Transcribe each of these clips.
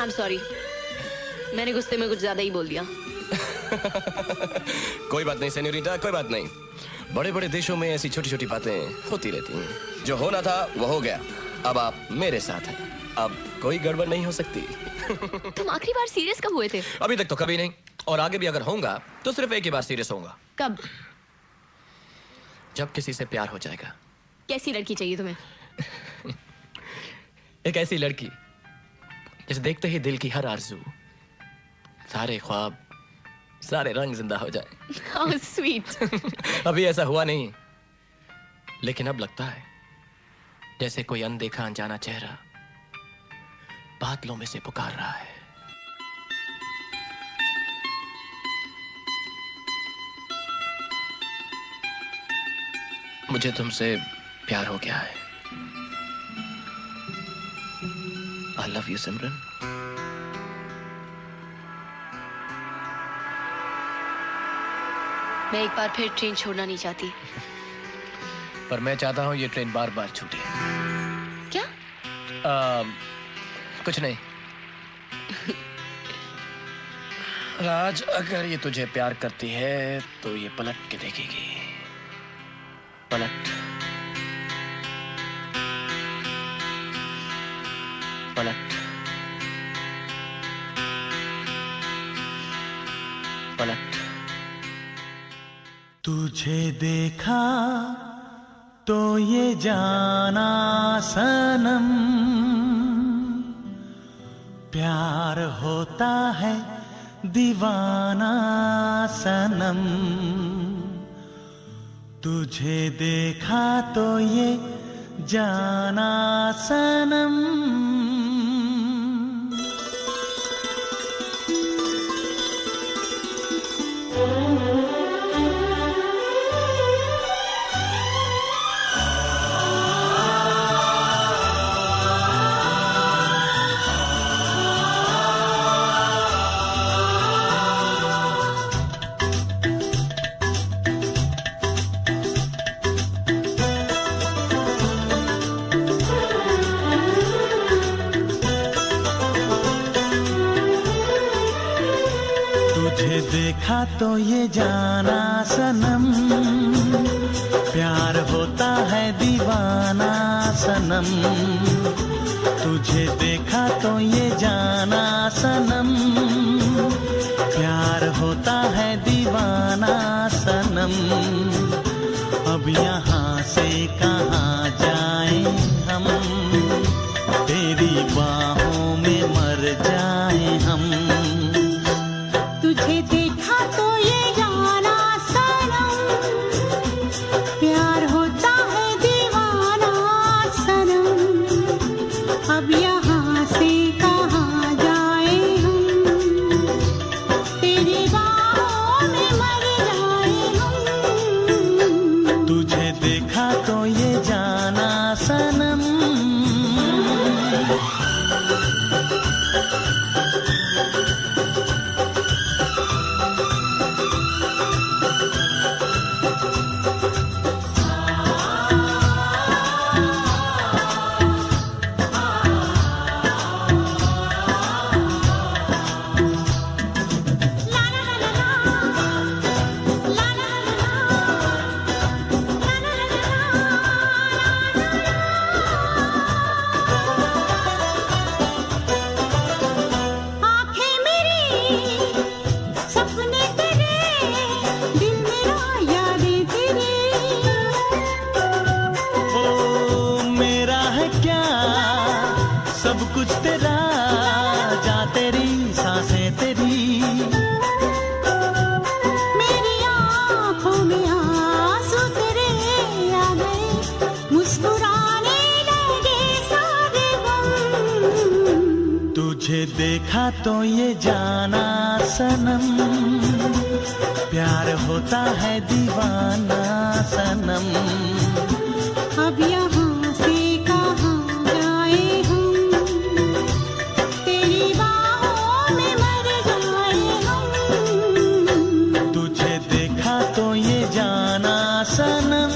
I'm sorry. मैंने गुस्से में कुछ ज्यादा ही बोल दिया। कोई बात नहीं सेन्योरिटा, कोई बात नहीं। बड़े बड़े देशों में ऐसी छोटी छोटी बातें होती रहती हैं। जो होना था वो हो गया। अब आप मेरे साथ हैं। अब कोई गड़बड़ नहीं हो सकती। तुम आखिरी बार सीरियस कब हुए थे? अभी तक तो कभी नहीं, और आगे भी अगर होऊंगा तो सिर्फ एक ही बार सीरियस होऊंगा। कब? जब किसी से प्यार हो जाएगा। कैसी लड़की चाहिए तुम्हें? एक ऐसी लड़की जिसे देखते ही दिल की हर आरज़ू, सारे ख्वाब, सारे रंग जिंदा हो जाए। How sweet. अभी ऐसा हुआ नहीं, लेकिन अब लगता है जैसे कोई अनदेखा अनजाना चेहरा बादलों में से पुकार रहा है। मुझे तुमसे प्यार हो गया है। I love you, सिमरन। मैं एक बार फिर ट्रेन छोड़ना नहीं चाहती। पर मैं चाहता हूं ये ट्रेन बार बार छूटे। क्या? कुछ नहीं। राज, अगर ये तुझे प्यार करती है तो ये पलट के देखेगी। पलट, पलट, पलट। तुझे देखा तो ये जाना सनम, प्यार होता है दीवाना सनम। तुझे देखा तो ये जाना सनम। देखा तो ये जाना सनम, प्यार होता है दीवाना सनम। तुझे देखा तो ये जाना सनम, प्यार होता है दीवाना सनम। अब यहाँ से कहाँ जाएं हम, तेरी बाहों में मर जाएं हम। तुझे देखा तो ये जाना सनम, प्यार होता है दीवाना सनम। अब यहाँ से कहाँ जाए हम, तेरी बाहों में मर जाए हम। तुझे देखा तो ये जाना सनम। सब कुछ तेरा, जा तेरी सांसें तेरी। मेरी आँखों में आंसू तेरे आ गए, मुस्कुराने लगे सारे गम। तुझे देखा तो ये जाना सनम, प्यार होता है दीवाना सनम। अब यहाँ से कहाँ जाए हम, तेरी बाहों में मर जाए हम। तुझे देखा तो ये जाना सनम।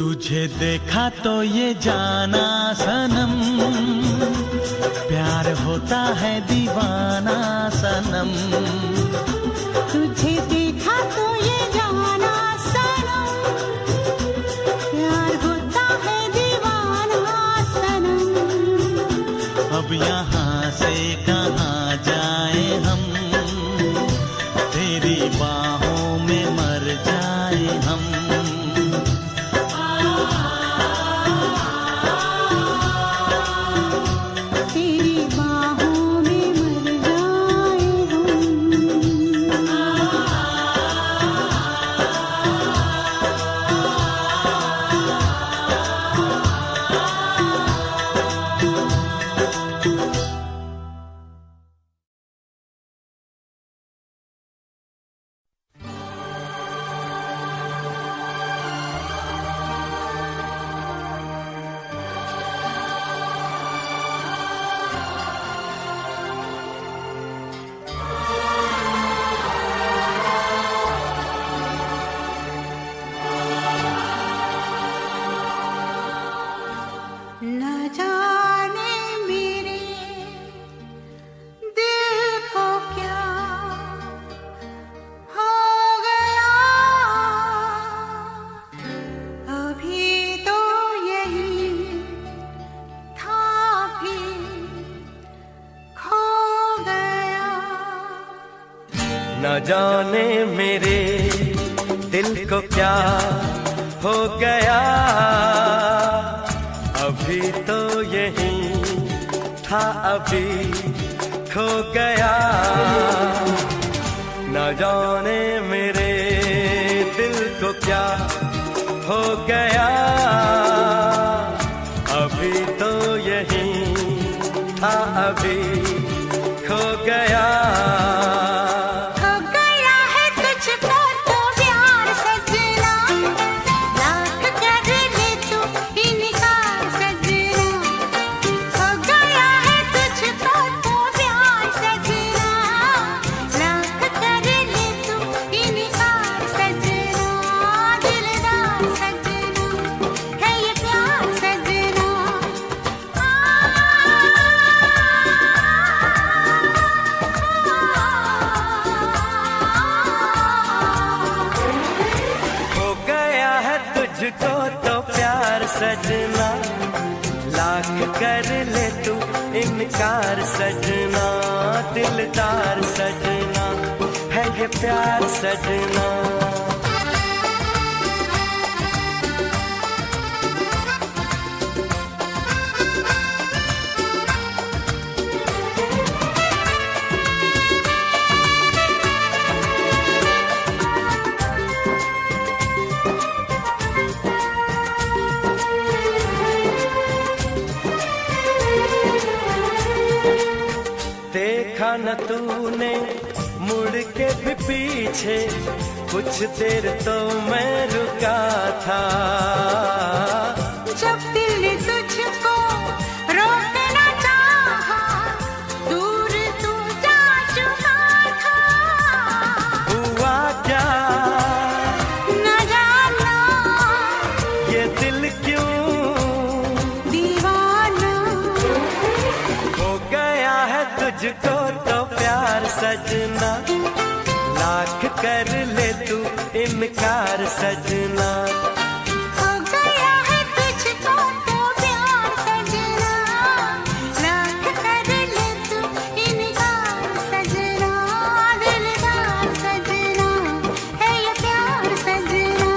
तुझे देखा तो ये जाना सनम, प्यार होता है दीवाना सनम। तुझे देखा तो ये जाना सनम, प्यार होता है दीवाना सनम। अब यहाँ से कहाँ जाए हम, तेरी बाहों में मर जाए हम। तेरी बाहों में मर जाए न जाने मेरे दिल को क्या हो गया। अभी तो यही था भी खो गया। न जाने मेरे दिल को क्या हो गया, अभी तो यही था अभी खो गया। न जाने मेरे दिल को क्या हो गया, अभी तो यही था अभी खो गया। खो गया है तुझको तो प्यार सजना, लाख कर ले तू इनकार सजना। खो गया है तुझको तो प्यार सजना, लाख कर ले तू इनकार सजना। दिलदार सजना है ये प्यार सजना। हो गया है तुझको तो प्यार सजना, लाख कर ले तू इनकार सजना। दिलदार सजना है ये प्यार सजना। देखा न तूने मुड़ के भी पीछे, कुछ देर तो मैं रुका था। जब दिल ने तुझको रोकना चाहा, दूर तू जा चुका था। हुआ क्या न जाना ये दिल क्यों दीवाना। हो गया है तुझको तो प्यार सजना, लाख कर ले तू इनकार सजना। हो गया है तुझको तो प्यार सजना, लाख कर ले तू इनकार सजना। दिलदार सजना है ये प्यार सजना।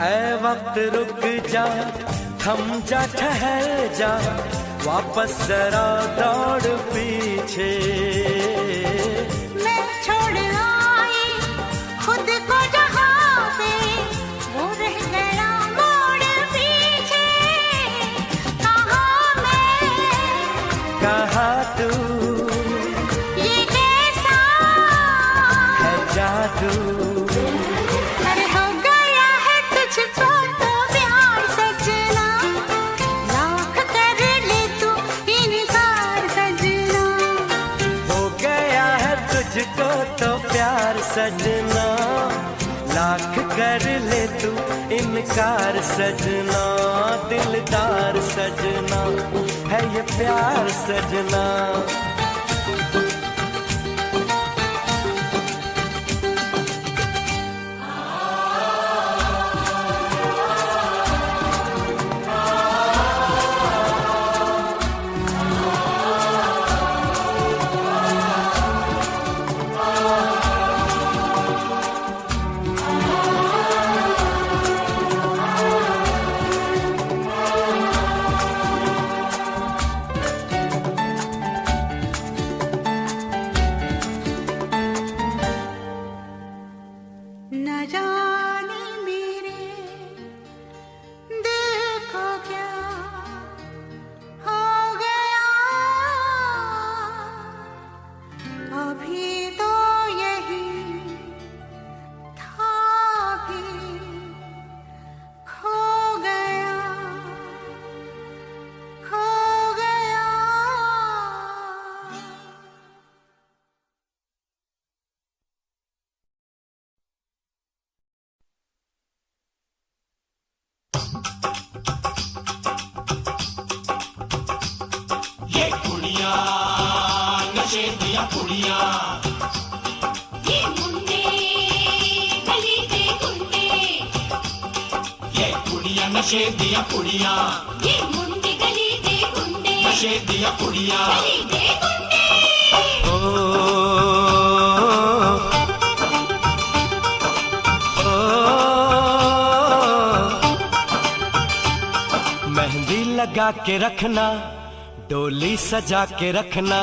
ऐ वक्त रुक जा, थम जा, ठहर जा, वापस जरा दौड़ पीछे। मैं छोड़ आई खुद को। जादू। अरे हो गया है तुझको तो प्यार सजना, लाख कर ले तू इनकार सजना। हो गया है तुझको तो प्यार सजना, लाख कर ले तू इनकार सजना। दिलदार सजना है ये प्यार सजना। न जाने मेरे दिल को क्या हो गया, अभी तो यही था भी खो गया, खो गया। ये मुंडे गली दे गुंडे, ये कुड़ियां नशे दिया कुड़ियां, ये मुंडे गली दे गुंडे, नशे दिया कुड़ियां, गली दे गुंडे। मेहंदी लगा के रखना, डोली सजा के रखना।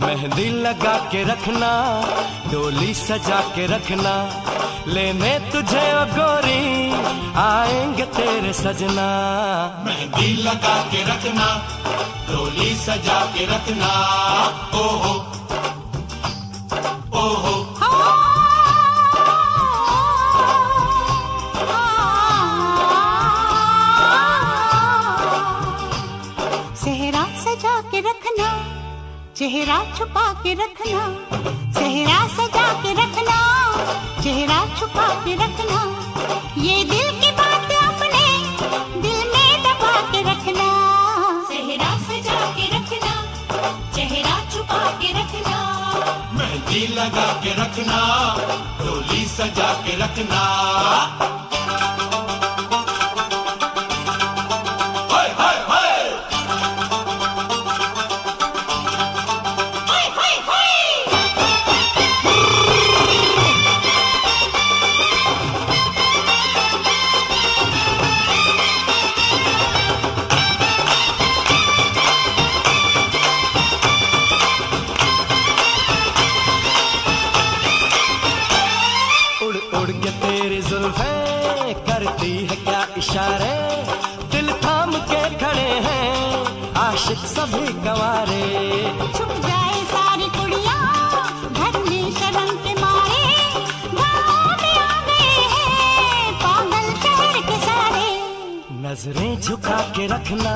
मेहंदी लगा के रखना, डोली सजा के रखना। लेने तुझे ओ गोरी आएंगे तेरे सजना। मेहंदी लगा के रखना, डोली सजा के रखना। ओहो ओहो सेहरा सजा के रखना, चेहरा छुपा के रखना। सेहरा सजा के रखना, चेहरा छुपा के रखना। ये दिल की बात अपने दिल में दबा के रखना। सेहरा सजा के रखना, चेहरा छुपा के रखना। मेहंदी लगा के रखना, डोली सजा के रखना। उड़ के तेरी जुल्फें करती है क्या इशारे। दिल थाम के खड़े हैं आशिक सभी गंवारे। छुप जाए सारी कुड़ियां घर में शर्म के मारे। गाँव में आ गए हैं पागल शहर के सारे। नजरें झुका के रखना,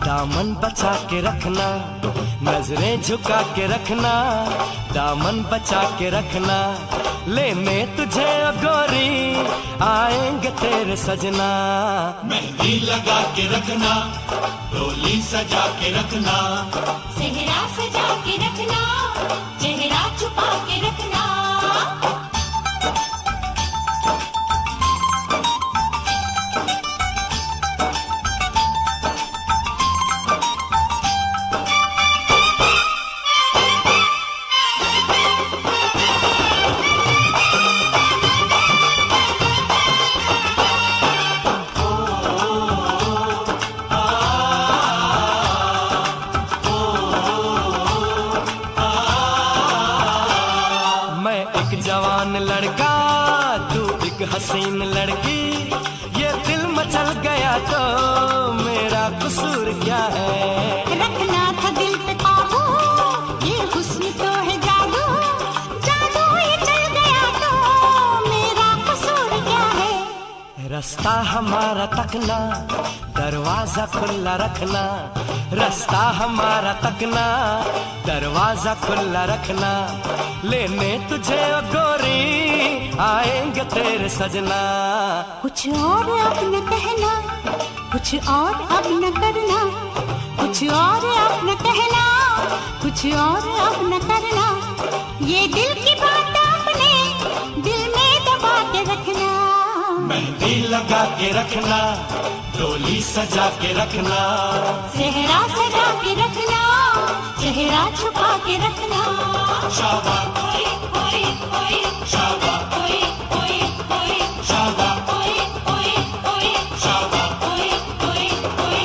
दामन बचा के रखना। नजरें झुका के रखना, दामन बचा के रखना। लेने तुझे ओ गोरी आएंगे तेरे सजना। मेहंदी लगा के रखना, डोली सजा के रखना। सेहरा सजा के रखना, चेहरा छुपा के रखना। जवान लड़का तू एक हसीन लड़की। ये दिल मचल गया तो मेरा कसूर क्या है। रखना था दिल पे काबू, ये हुस्न तो है जादू। जादू ये चल गया तो रास्ता हमारा तकना, दरवाजा खुला रखना। रास्ता हमारा तकना, दरवाजा खुला रखना। लेने तुझे ओ गोरी आएंगे तेरे सजना। कुछ और अब न कहना, कुछ और अब न करना। कुछ और अब न कहना, कुछ और अब न करना। ये दिल की बात अपने दिल में दबा के रखना। मेहंदी लगा के रखना, डोली सजा के रखना। सेहरा सजा के रखना, चेहरा छुपा के रखना। शाबा ओए ओए ओए, शाबा ओए ओए ओए, शाबा ओए ओए ओए, शाबा ओए ओए ओए।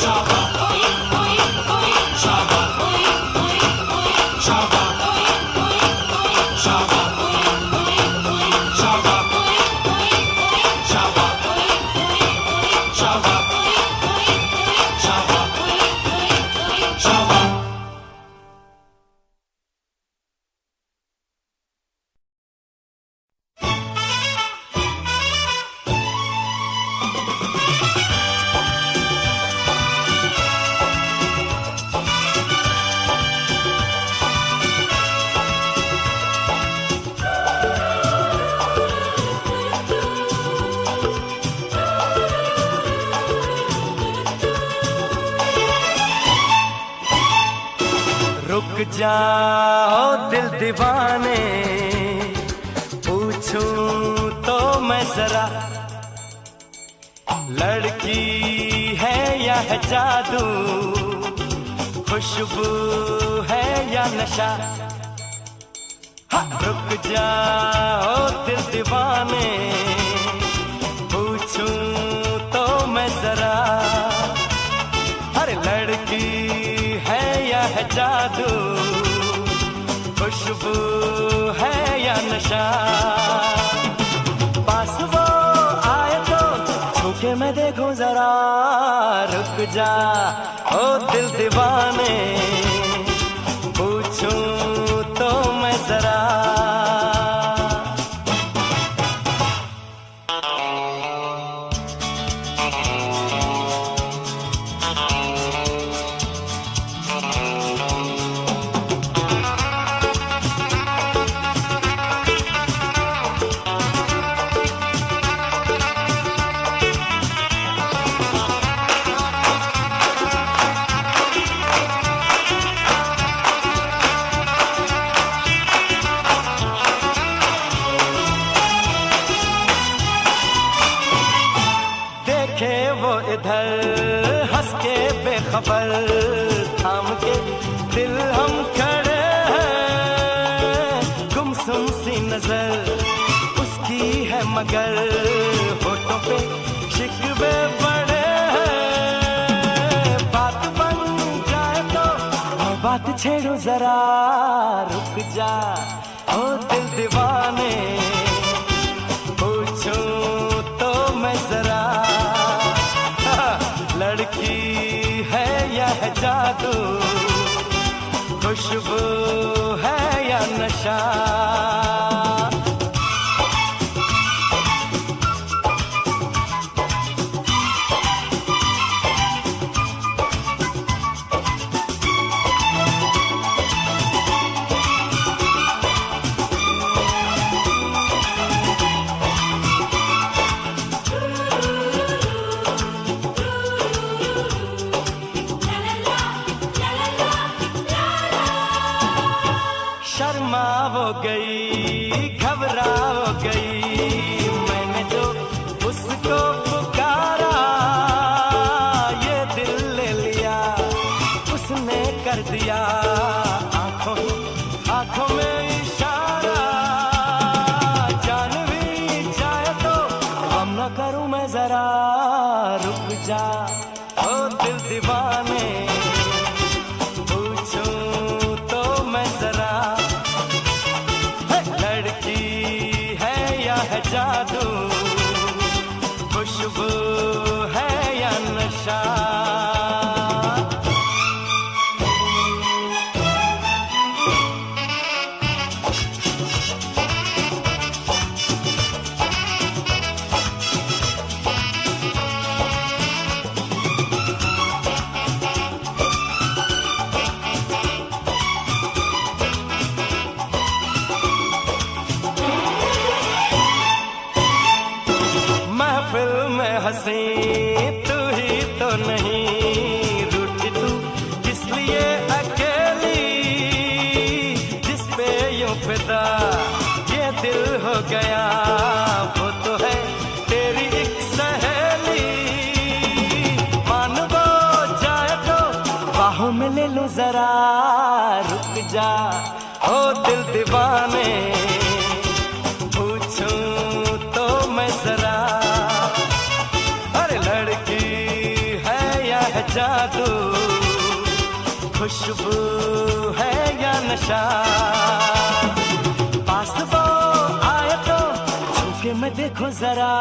शाबा ओए ओए ओए, शाबा ओए ओए ओए, शाबा ओए ओए ओए, शाबा ओए ओए ओए, शाबा ओए ओए ओए, शाबा ओए ओए ओए, शाबा ओए ओए ओए, शाबा ओए ओए ओए, शाबा। रुक जाओ दिल दीवाने, पूछूं तो मैं जरा, लड़की है या है जादू, खुशबू है या नशा। हाँ, रुक जाओ दिल दीवाने, पूछूं तो मैं जरा, हर लड़की है या है जादू, खुशबू है या नशा। पास वो आए तो छूके मैं देखूं जरा, रुक जा ओ दिल दीवाने, पूछूं तो मैं जरा। देखे वो इधर हंस के बेखबर, थाम के दिल हम खड़े हैं, गुमसुम सी नजर उसकी है मगर, होठों पे शिकवे बड़े हैं। बात बन जाए तो मैं बात छेड़ू जरा, रुक जा ओ दिल दीवाने, पूछूं तो मैं जरा, लड़की है या है जादू, खुशबू है या नशा। शर्मा हो गई, घबरा हो गई, मैंने जो उसको पुकारा, ये दिल ले लिया उसने कर दिया, आंखों आंखों में इशारा। जान भी जाए तो हम न करूं मैं जरा, रुक जा ओ दिल दीवाने, पूछूं तो मैं जरा, लड़की है या है जादू, खुशबू है या नशा। जरा रुक जा, ओ दिल दीवाने पूछूं तो मैं जरा, अरे लड़की है या है जादू, खुशबू है या नशा, पास वो आए तो छूके मैं देखो जरा।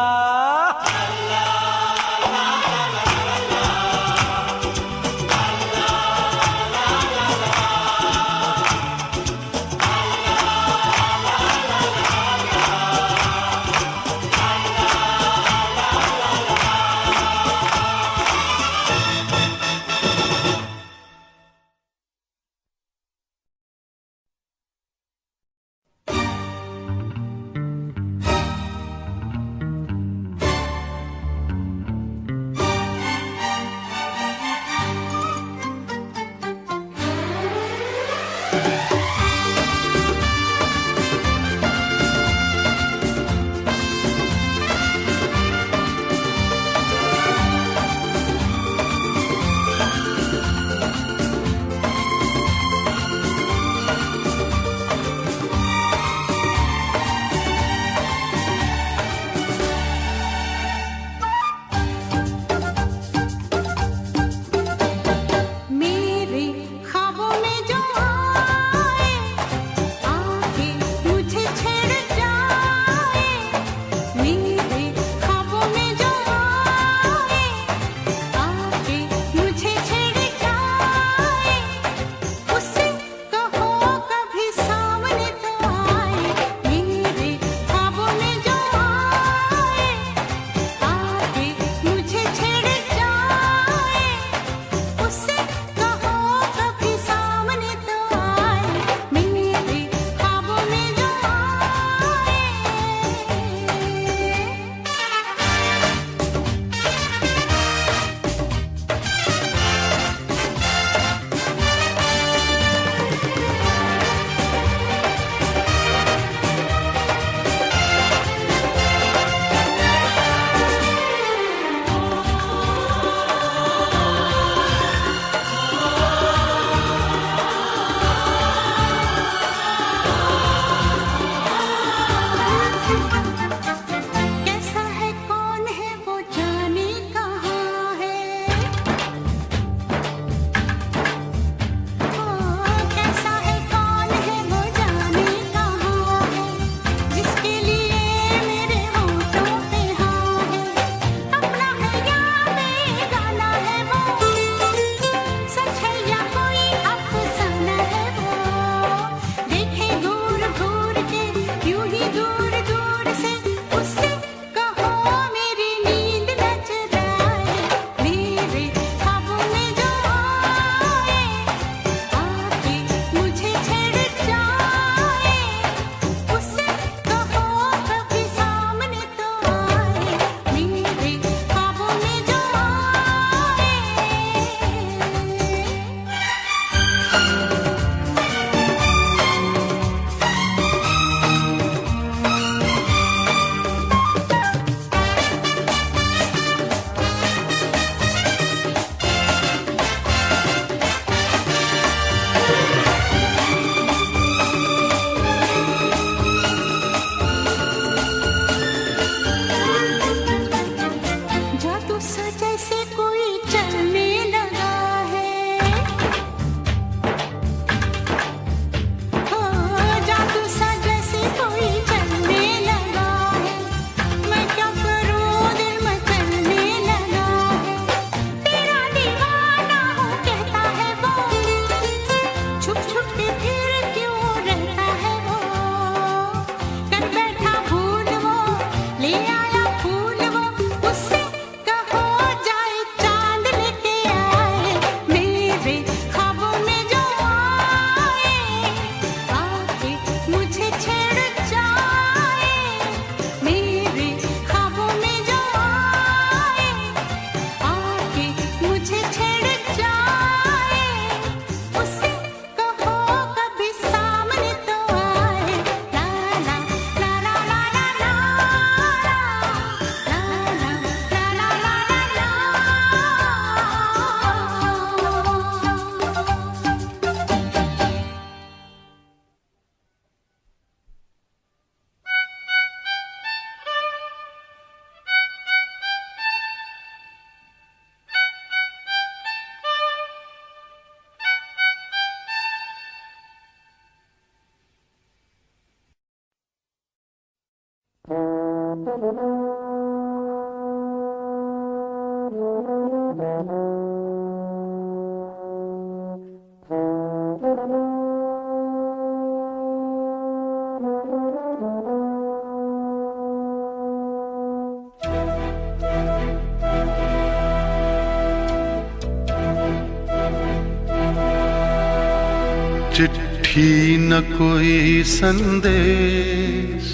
चिट्ठी न कोई संदेश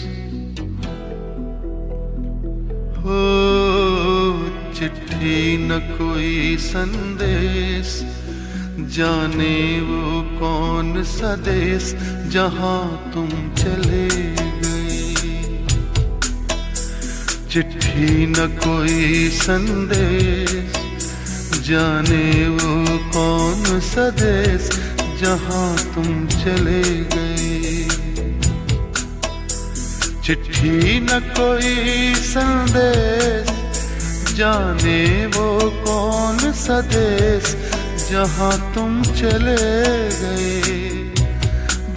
हो, चिट्ठी न कोई संदेश, जाने वो कौन सा देश जहां तुम चले गए। चिट्ठी न कोई संदेश, जाने वो कौन सा देश जहां तुम चले गए। चिट्ठी न कोई संदेश, जाने वो कौन सा देश जहां तुम चले गए,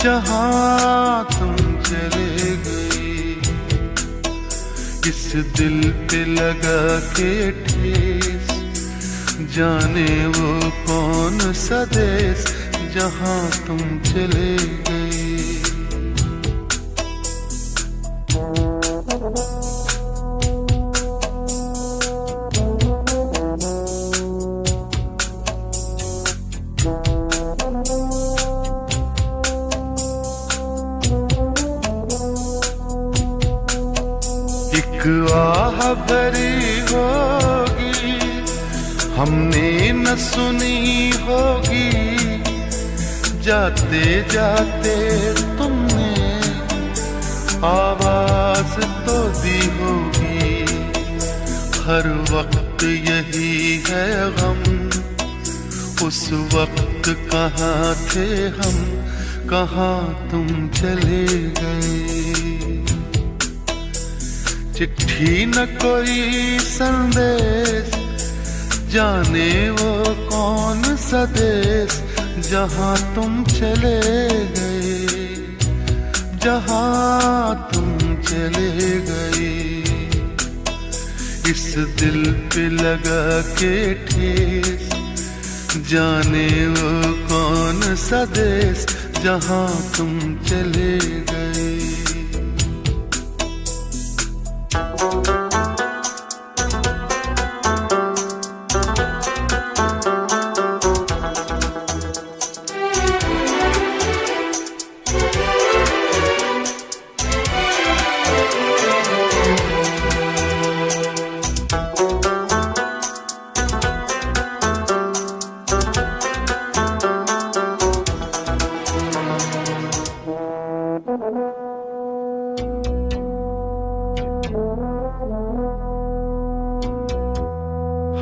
जहां तुम चले गए। इस दिल पे लगा के ठेस, जाने वो कौन सा देश जहां तुम चले गए। एक आह भरी होगी, हमने न सुनी होगी, जाते जाते तुमने आवाज तो दी होगी। हर वक्त यही है गम, उस वक्त कहाँ थे हम, कहाँ तुम चले गए। चिट्ठी न कोई संदेश, जाने वो कौन सा देश जहां तुम चले गए, जहां तुम चले गए। इस दिल पे लगा के ठेस, जाने वो कौन सा देश जहां तुम चले गए।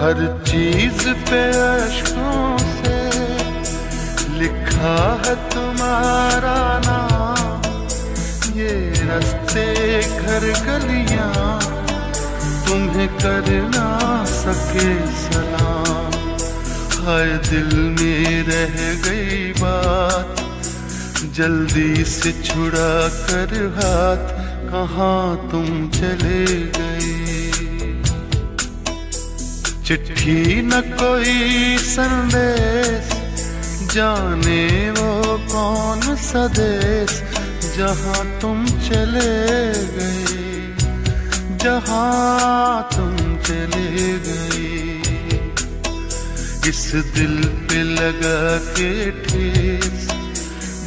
हर चीज पे अश्कों से लिखा है तुम्हारा नाम, ये रास्ते घर गलियां तुम्हें कर ना सके सलाम। हाय दिल में रह गई बात, जल्दी से छुड़ा कर हाथ, कहाँ तुम चले गए। चिट्ठी न कोई संदेश, जाने वो कौन सा देश जहां तुम चले गए, जहां तुम चले गए। इस दिल पे लगा के ठेस,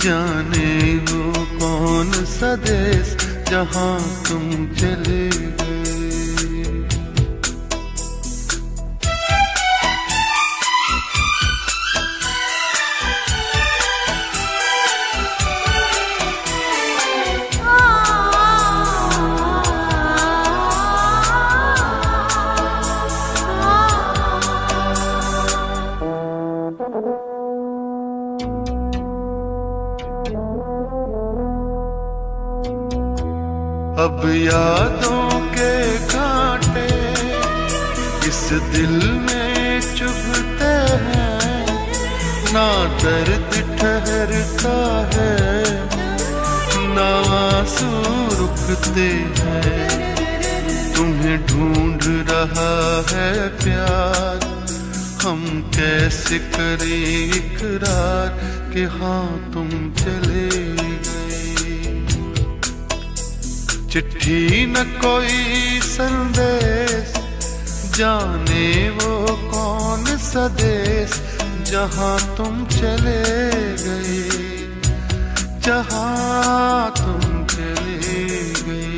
जाने वो कौन सा देश जहां तुम चले गए। अब यादों के कांटे इस दिल में चुभते हैं, ना दर्द ठहरता है, ना आंसू रुकते हैं। तुम्हें ढूंढ रहा है प्यार, हम कैसे करें इकरार कि हाँ तुम चले गए। चिट्ठी न कोई संदेश, जाने वो कौन सा देश जहाँ तुम चले गए, जहाँ तुम चले गए।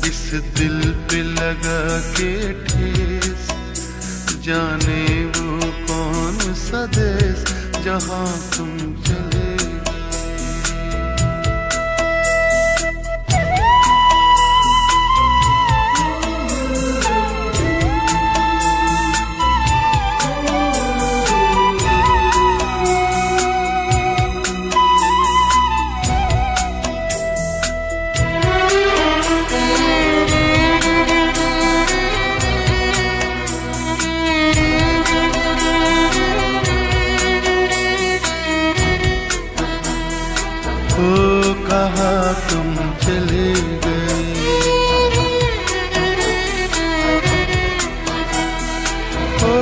इस दिल पे लगा के ठेस, जाने वो कौन सा देश जहाँ तुम चले तुम चले गए। ओ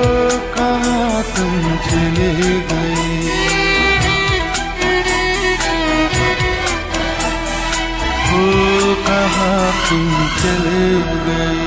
कहाँ तुम चले गए। ओ कहाँ तुम चले गए।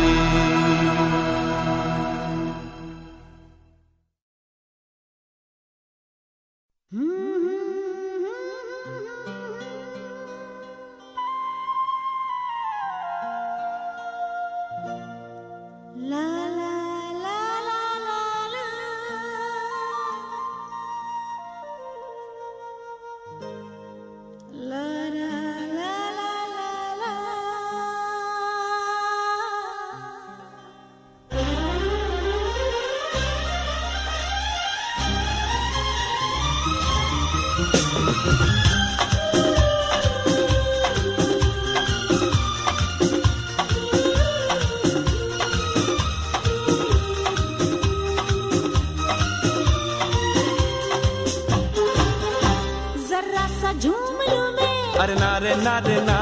अरे ना रे ना रे ना,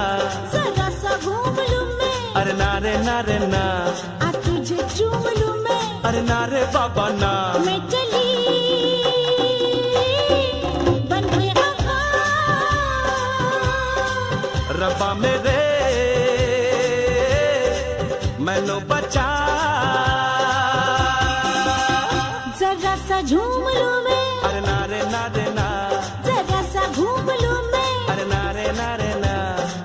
जरा सा घूम लूं मैं। अरे ना रे ना रे ना, आ तुझे चूम लूं मैं। अरे ना रे बाबा ना, मैं चली बन के वफा, रब्बा मेरे मैनू बचा। जरा सा झूम लूं मैं। अरे ना रे ना रे ना, जरा सा घूम लूं मैं। अरे ना रे ना रे ना,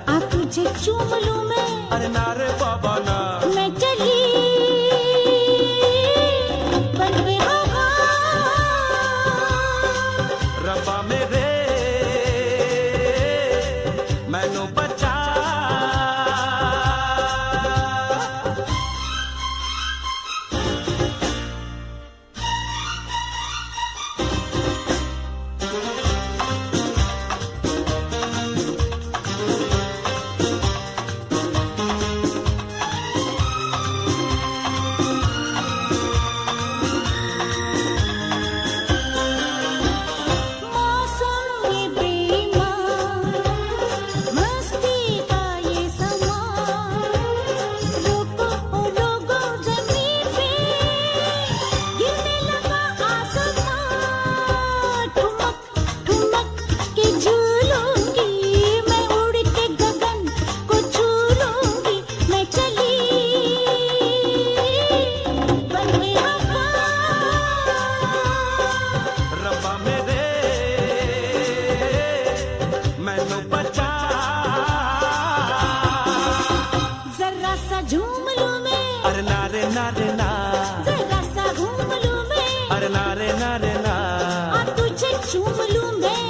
आ तुझे चूम लूं मैं। अरे ना रे बाबा ना, मैं चली बन के वफा, रब्बा मेरे मैनू बचा।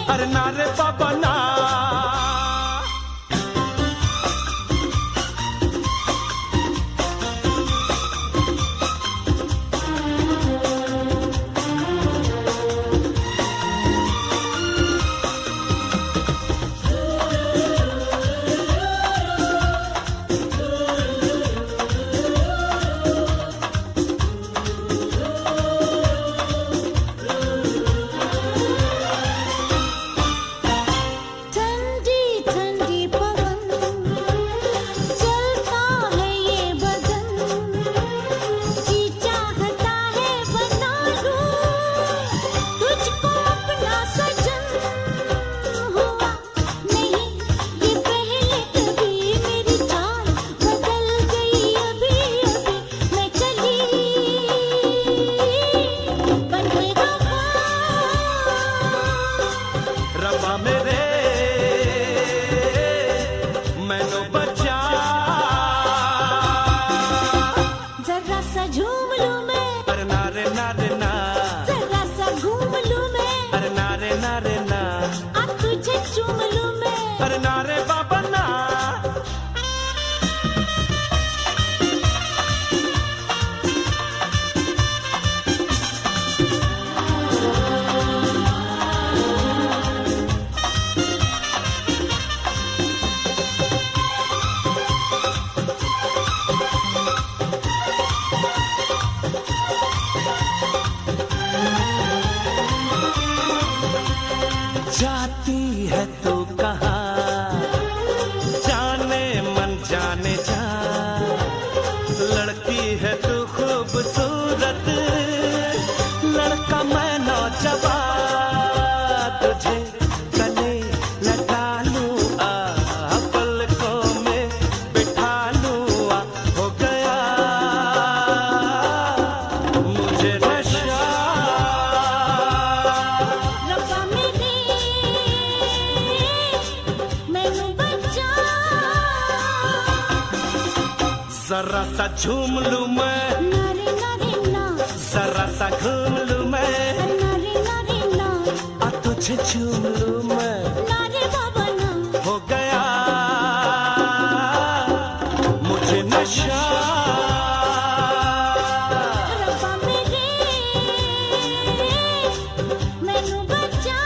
अरे ना रे बाबा ना, जाती है तू कहाँ, जाने मन जाने जा। लड़की है तू खूबसूरत, लड़का मैं नौजवान। तुझे गले लगा लूं आ, पलकों में बिठा लूं आ, हो गया मुझे नशा। रब्बा मेरे मैनू बचा, जरा सा झूम लूं मैं, नारे नारे ना, जरा सा घूम लूं मैं, नारे नारे ना, आ तुझे झूम लूं मैं, नारे बाबा ना। हो गया मुझे नशा। रब्बा मेरे मैनू बचा,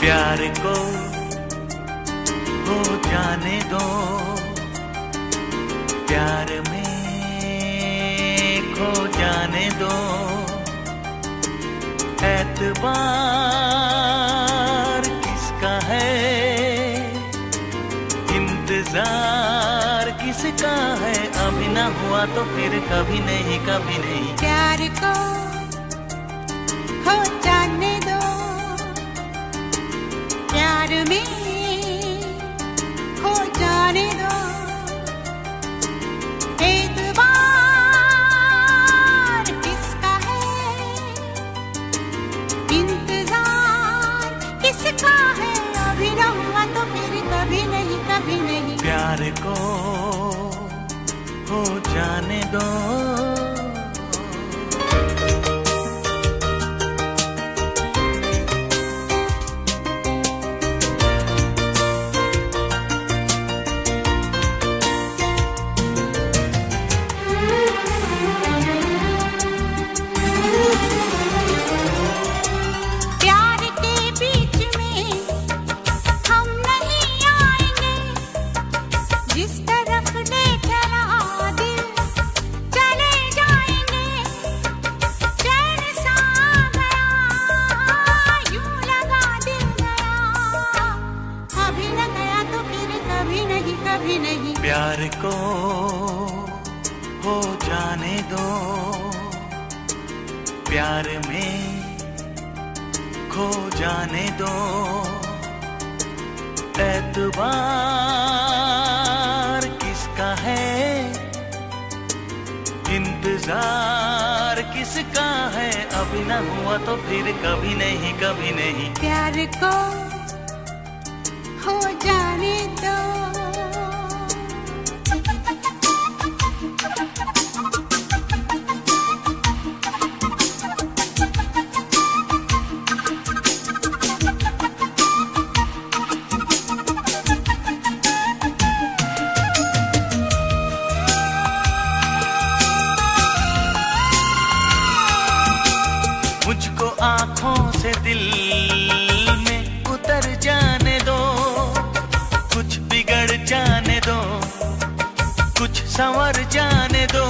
प्यार को हो जाने दो, प्यार में खो जाने दो, एतबार किसका है, इंतजार किसका है, अभी ना हुआ तो फिर कभी नहीं, कभी नहीं। प्यार को हो जाने दो, प्यार में हो जाने दो, एतबार किसका है, इंतजार किसका है, अभी ना हुआ तो फिर कभी नहीं, कभी नहीं। प्यार को हो जाने दो। प्यार के बीच में हम नहीं आएंगे, जिस तरफ ले चला दिल चले जाएंगे, चैन सा गया यूं लगा दिल गया, अभी न गया तो फिर कभी नहीं, कभी नहीं। प्यार को हो जाने दो, प्यार में खो जाने दो, एतबार किसका है, इंतजार किसका है, अभी ना हुआ तो फिर कभी नहीं, कभी नहीं। प्यार को हो जाने दो। मुझको आंखों से दिल में उतर जाने दो, कुछ बिगड़ जाने दो, कुछ संवर जाने दो,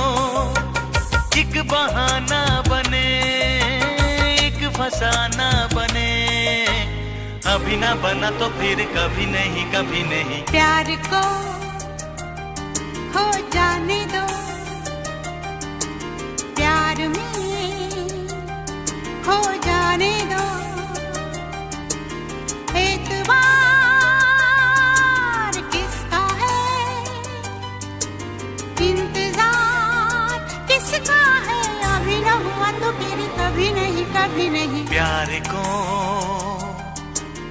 एक बहाना बने, एक फसाना बने, अभी ना बना तो फिर कभी नहीं, कभी नहीं। प्यार को हो जाने दो, प्यार में हो जाने दो, एतबार किसका है, इंतजार किसका है, अभी न हुआ तो फिर कभी नहीं, कभी नहीं। प्यार को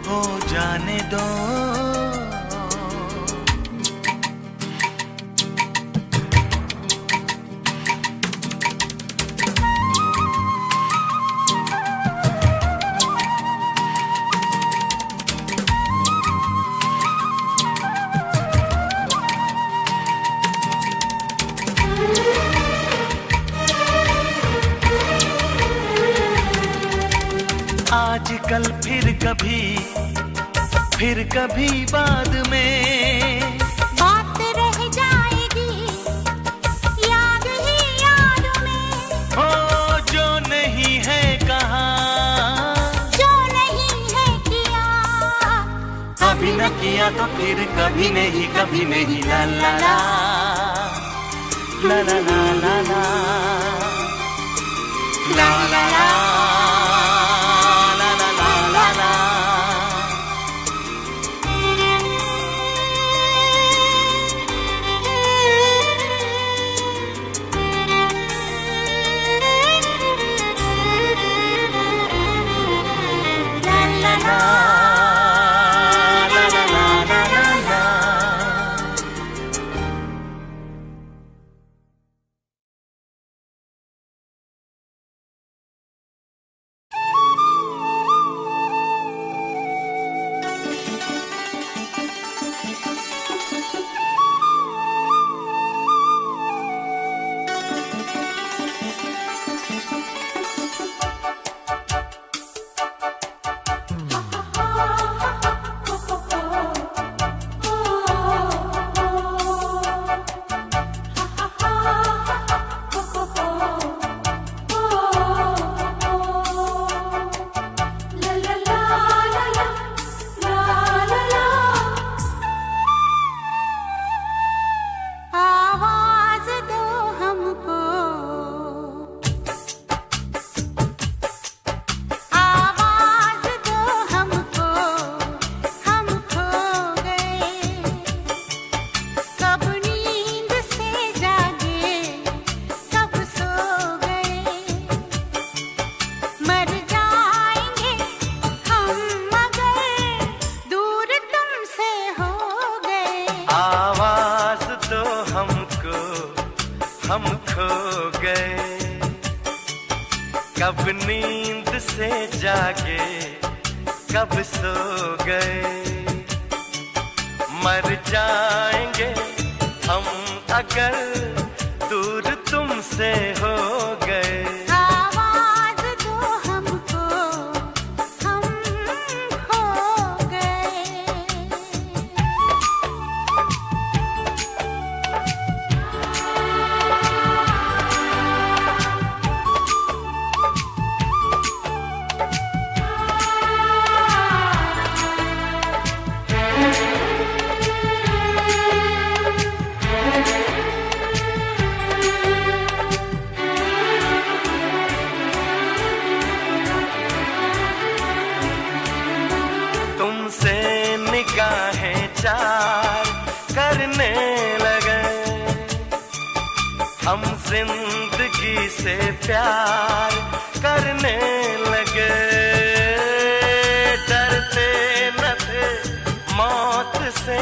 हो जाने दो। आजकल फिर कभी बाद में बात रह जाएगी याद ही याद में, हो जो नहीं है कहा, जो नहीं है किया, अभी न किया तो फिर कभी नहीं, कभी नहीं। ला ला ला ला ला ला ला ला ला ला ला। नींद से जागे कब सो गए, मर जाएंगे हम अगर दूर तुमसे हो गए। आवाज दो हमको, हम खो गए। तुमसे निगाहें चार करने लगे, हम जिंदगी से प्यार करने लगे। डरते न थे मौत से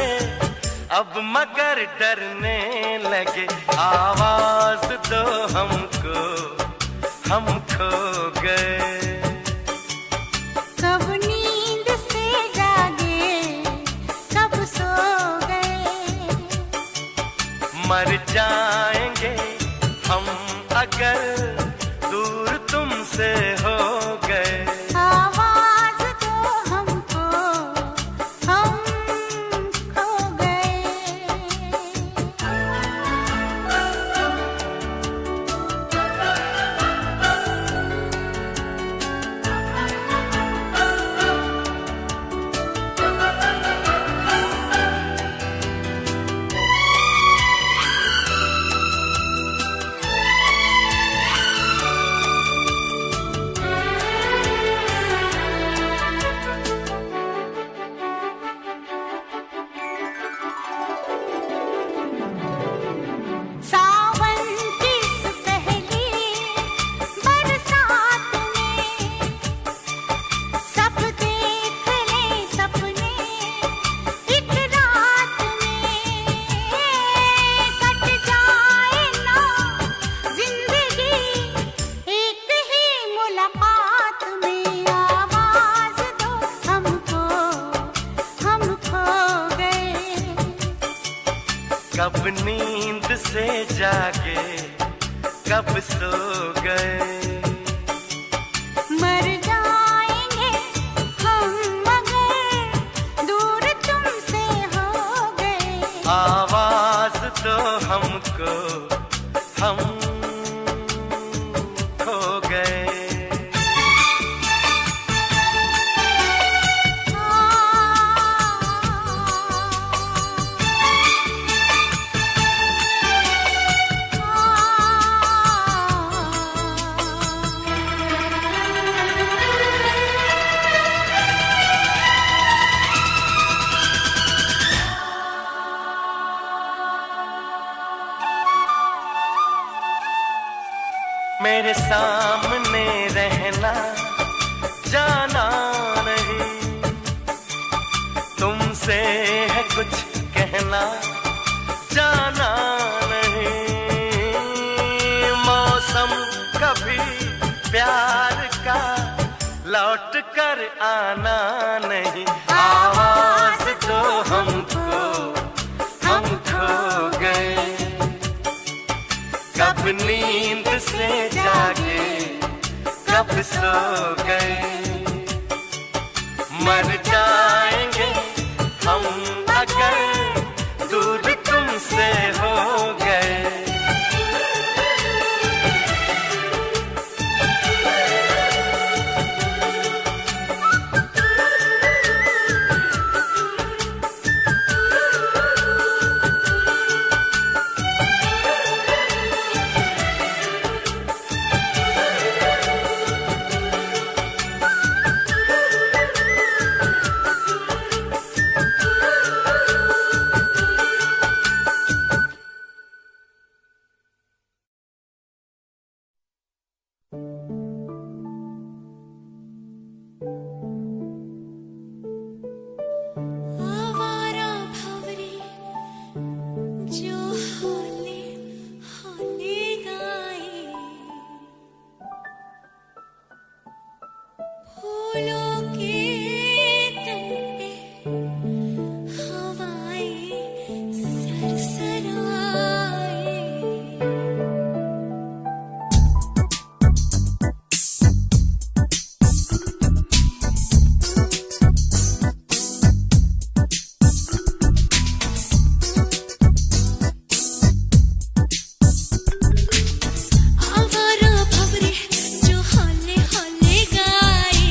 अब मगर डरने लगे। आवाज दो हमको, हम खो गए। कब नींद से जागे कब सो गए, मर जाएंगे हम अगर दूर तुमसे हो गए। आवाज दो हमको, हम खो गए। सावन की इस पहली बरसात में सब देख ले सपने एक रात में। कट जाए ना जिंदगी एक ही मुलाकात में। आवाज दो हमको, हम खो गए। कब नींद से जागे कब सो गए, मर जाएंगे हम मगर दूर तुमसे हो गए। आवाज दो हमको, हम खो गए। मेरे सामने रहना जाना नहीं, तुमसे है कुछ कहना जाना नहीं। मौसम कभी प्यार का लौट कर आना नहीं। आवाज दो हमको, हम खो गए। कब नींद से जागे कब सो गए, मर जाएंगे हम अगर दूर तुमसे हो गए। फूलों के तन पे हवाएं सरसराए। आवारा भंवरे जो हौले हौले गाए,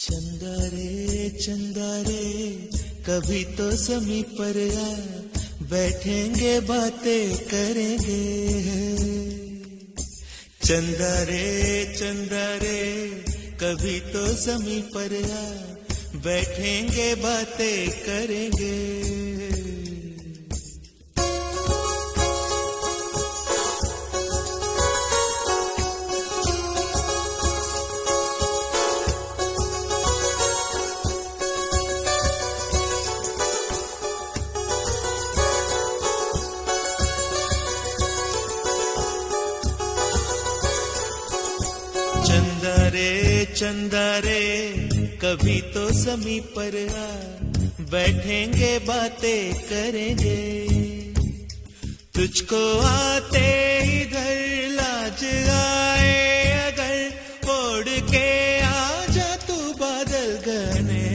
चंदा रे कभी तो ज़मीं पर आ, बैठेंगे बातें करेंगे। चंदा रे कभी तो ज़मीं पर आ, बैठेंगे बातें करेंगे। चंदा रे कभी तो ज़मीं पर आ, बैठेंगे बातें करेंगे। तुझको आते इधर लाज आए अगर, ओढ़ के आ जा तू बादल घने।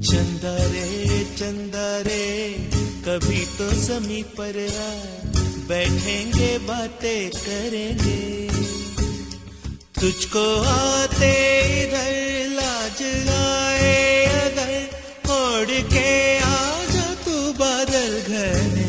चंदा रे कभी तो ज़मीं पर आ, बैठेंगे बातें करेंगे। तुझको आते इधर लाज आए अगर, ओढ़ के आ जा तू बादल घने।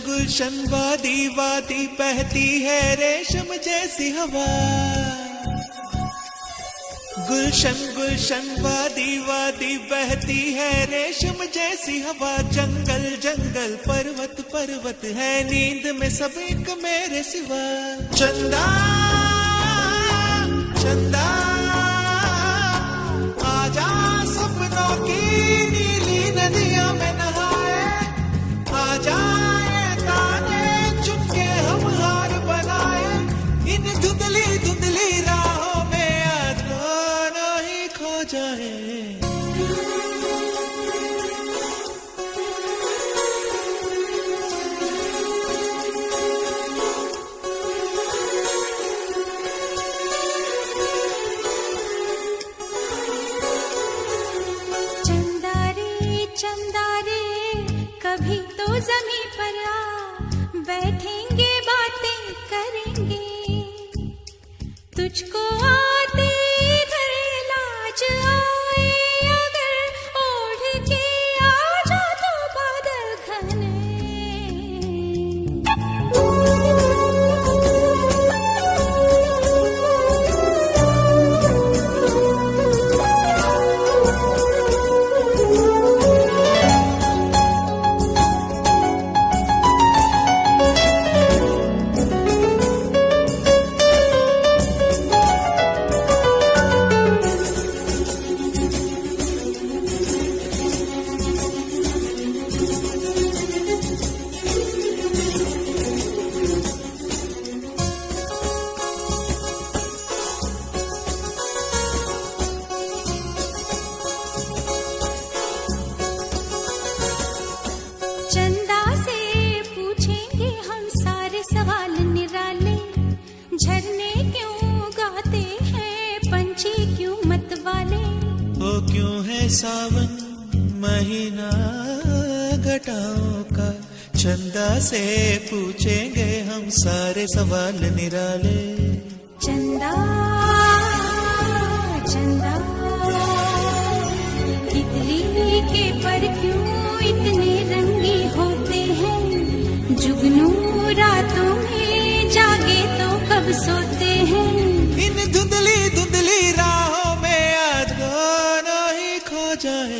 गुलशन वादी वादी बहती है रेशम जैसी हवा। गुलशन वादी वादी बहती है रेशम जैसी हवा। जंगल जंगल पर्वत पर्वत है नींद में सब एक मेरे सिवा। चंदा आजा सपनों की नीली नदियों में नहाए। आजा धुंधली राहों में आना ही खो जाए। चंदा रे कभी तो ज़मीं पर आ, बैठेंगे बातें करेंगे। तुझको आते इधर लाज आए अगर, ओढ़ के आ जा तू बादल घने। सावन महीना घटाओं का, चंदा से पूछेंगे हम सारे सवाल निराले। चंदा चंदा तितली के पर क्यों इतने रंगी होते हैं? जुगनू रातों में जागे तो कब सोते हैं? इन धुंधली धुंधली राहों में आज दोनों ही खो जाए।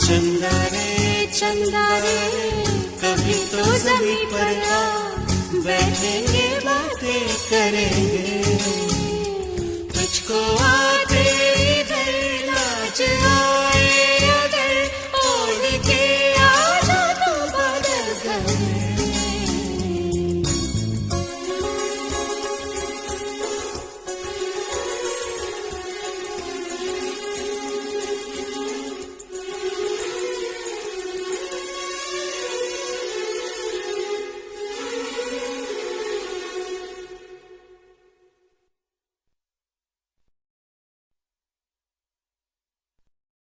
चंदा रे कभी तो जमीन पर आ, बैठेंगे बातें करेंगे, तुझको